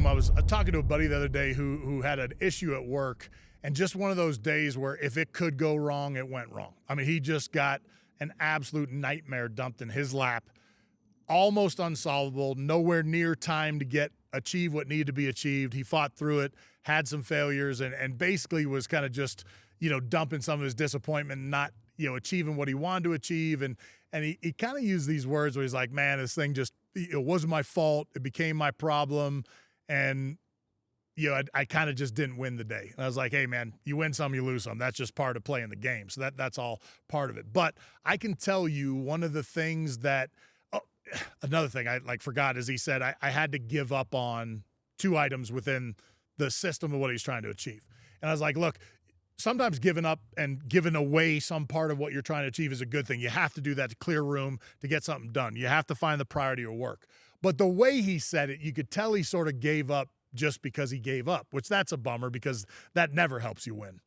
I was talking to a buddy the other day who had an issue at work, and just one of those days where if it could go wrong, it went wrong. I mean, he just got an absolute nightmare dumped in his lap, almost unsolvable, nowhere near time to achieve what needed to be achieved. He fought through it, had some failures, and basically was kind of just, dumping some of his disappointment, not, achieving what he wanted to achieve. And he kind of used these words where he's like, man, this thing just, it wasn't my fault. It became my problem. And, I kind of just didn't win the day. And I was like, hey, man, you win some, you lose some. That's just part of playing the game. So that's all part of it. But I can tell you one of the things that, another thing I forgot is he said I had to give up on 2 items within the system of what he's trying to achieve. And I was like, look, sometimes giving up and giving away some part of what you're trying to achieve is a good thing. You have to do that to clear room to get something done. You have to find the priority of work. But the way he said it, you could tell he sort of gave up just because he gave up, which that's a bummer because that never helps you win.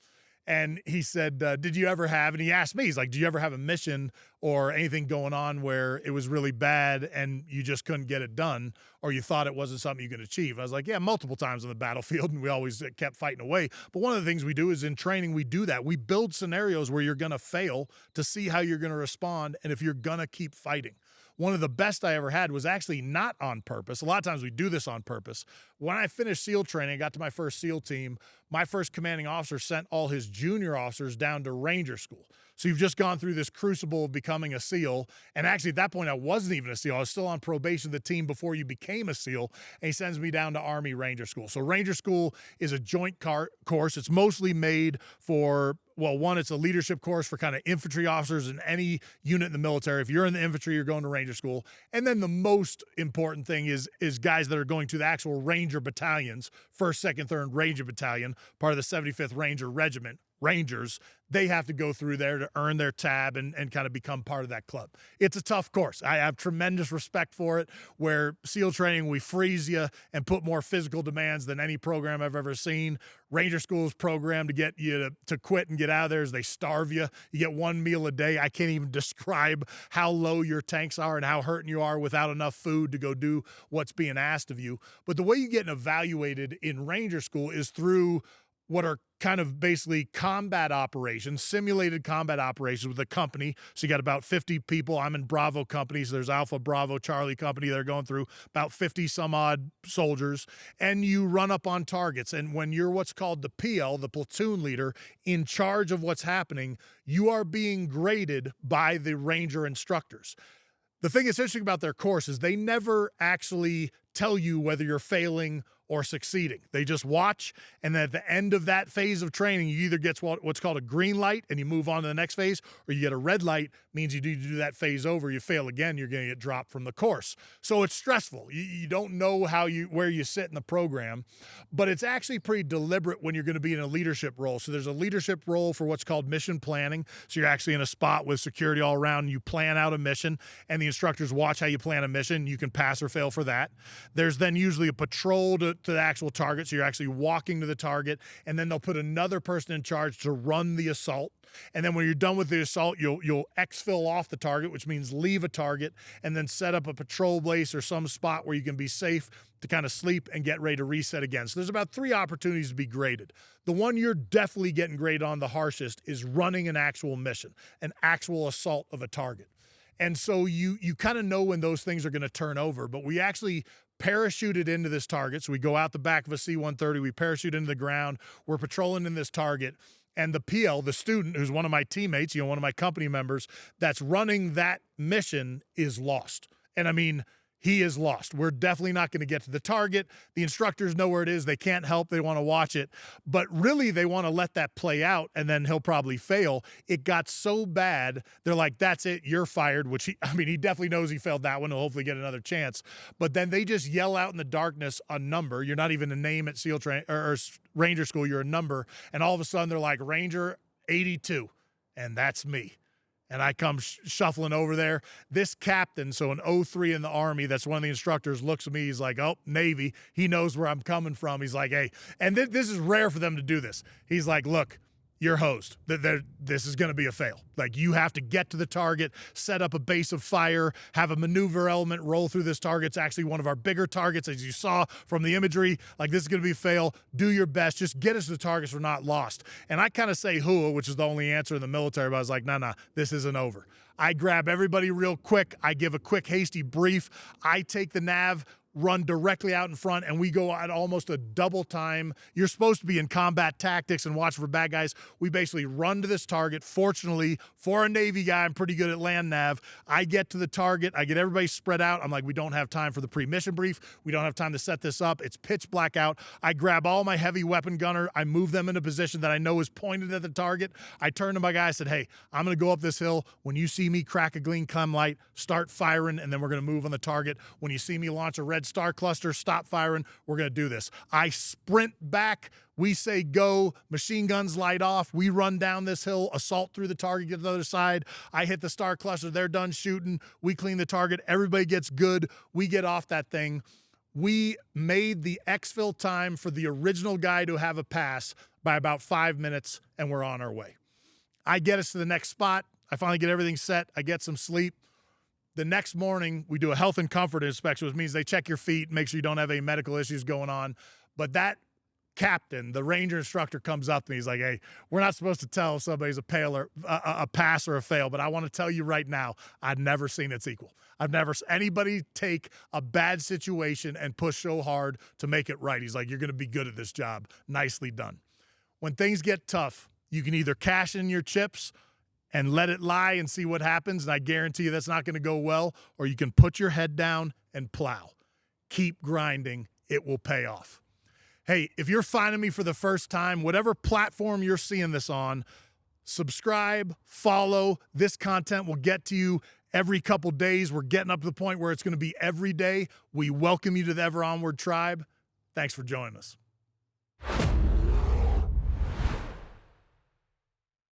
And he said, did you ever have, and he asked me, he's like, do you ever have a mission or anything going on where it was really bad and you just couldn't get it done, or you thought it wasn't something you could achieve? I was like, yeah, multiple times on the battlefield, and we always kept fighting away. But one of the things we do is in training, we do that. We build scenarios where you're going to fail to see how you're going to respond and if you're going to keep fighting. One of the best I ever had was actually not on purpose. A lot of times we do this on purpose. When I finished SEAL training, I got to my first SEAL team, my first commanding officer sent all his junior officers down to Ranger School. So you've just gone through this crucible of becoming a SEAL. And actually at that point, I wasn't even a SEAL. I was still on probation of the team before you became a SEAL. And he sends me down to Army Ranger School. So Ranger School is a joint course. It's mostly made for, well, one, it's a leadership course for kind of infantry officers in any unit in the military. If you're in the infantry, you're going to Ranger School. And then the most important thing is guys that are going to the actual Ranger battalions, 1st, 2nd, 3rd Ranger Battalion, part of the 75th Ranger Regiment, Rangers. They have to go through there to earn their tab and kind of become part of that club. It's a tough course. I have tremendous respect for it. Where SEAL training, we freeze you and put more physical demands than any program I've ever seen. Ranger School's program to get you to quit and get out of there is they starve you. You get 1 meal a day. I can't even describe how low your tanks are and how hurting you are without enough food to go do what's being asked of you. But the way you get evaluated in Ranger School is through what are kind of basically combat operations, simulated combat operations with a company. So you got about 50 people. I'm in Bravo company, so there's Alpha, Bravo, Charlie company. They're going through about 50 some odd soldiers, and you run up on targets. And when you're what's called the PL, the platoon leader, in charge of what's happening, you are being graded by the Ranger instructors. The thing that's interesting about their course is they never actually tell you whether you're failing or succeeding. They just watch, and then at the end of that phase of training, you either get what's called a green light and you move on to the next phase, or you get a red light, means you need to do that phase over. You fail again, you're going to get dropped from the course. So it's stressful. You don't know where you sit in the program, but it's actually pretty deliberate when you're going to be in a leadership role. So there's a leadership role for what's called mission planning. So you're actually in a spot with security all around, and you plan out a mission, and the instructors watch how you plan a mission. You can pass or fail for that. There's then usually a patrol to the actual target, so you're actually walking to the target, and then they'll put another person in charge to run the assault. And then when you're done with the assault, you'll exfil off the target, which means leave a target, and then set up a patrol base or some spot where you can be safe to kind of sleep and get ready to reset again. So there's about 3 opportunities to be graded. The one you're definitely getting graded on the harshest is running an actual mission, an actual assault of a target. And so you kind of know when those things are going to turn over, but we actually parachuted into this target. So we go out the back of a C-130, we parachute into the ground, we're patrolling in this target, and the PL, the student, who's one of my teammates, one of my company members, that's running that mission is lost. And I mean, he is lost. We're definitely not going to get to the target. The instructors know where it is. They can't help. They want to watch it. But really, they want to let that play out, and then he'll probably fail. It got so bad, they're like, that's it, you're fired, which he definitely knows he failed that one. He'll hopefully get another chance. But then they just yell out in the darkness a number. You're not even a name at SEAL or Ranger School. You're a number. And all of a sudden, they're like, Ranger 82. And that's me. And I come shuffling over there. This captain, so an 03 in the Army, that's one of the instructors, looks at me. He's like, oh, Navy. He knows where I'm coming from. He's like, hey, and this is rare for them to do this. He's like, look, you're hosed. This is going to be a fail. Like, you have to get to the target, set up a base of fire, have a maneuver element roll through this target. It's actually one of our bigger targets, as you saw from the imagery. Like, this is going to be a fail. Do your best. Just get us to the targets. We're not lost. And I kind of say hua, which is the only answer in the military, but I was like, nah, this isn't over. I grab everybody real quick. I give a quick, hasty brief. I take the nav, run directly out in front, and we go at almost a double time. You're supposed to be in combat tactics and watch for bad guys. We basically run to this target. Fortunately, for a Navy guy, I'm pretty good at land nav. I get to the target. I get everybody spread out. I'm like, we don't have time for the pre-mission brief. We don't have time to set this up. It's pitch black out. I grab all my heavy weapon gunner. I move them in a position that I know is pointed at the target. I turn to my guy. I said, hey, I'm going to go up this hill. When you see me crack a green cum light, start firing, and then we're going to move on the target. When you see me launch a red star cluster, stop firing. We're going to do this. I sprint back. We say go. Machine guns light off. We run down this hill, assault through the target, get to the other side. I hit the star cluster. They're done shooting. We clean the target. Everybody gets good. We get off that thing. We made the exfil time for the original guy to have a pass by about 5 minutes, and we're on our way. I get us to the next spot. I finally get everything set. I get some sleep. The next morning, we do a health and comfort inspection, which means they check your feet, make sure you don't have any medical issues going on. But that captain, the ranger instructor, comes up to me. He's like, hey, we're not supposed to tell if somebody's a pass or a fail, but I want to tell you right now, I've never seen its equal. I've never seen anybody take a bad situation and push so hard to make it right. He's like, you're going to be good at this job. Nicely done. When things get tough, you can either cash in your chips and let it lie and see what happens, and I guarantee you that's not going to go well, or you can put your head down and plow. Keep grinding. It will pay off. Hey, if you're finding me for the first time, whatever platform you're seeing this on, subscribe, follow. This content will get to you every couple days. We're getting up to the point where it's going to be every day. We welcome you to the Ever Onward tribe. Thanks for joining us.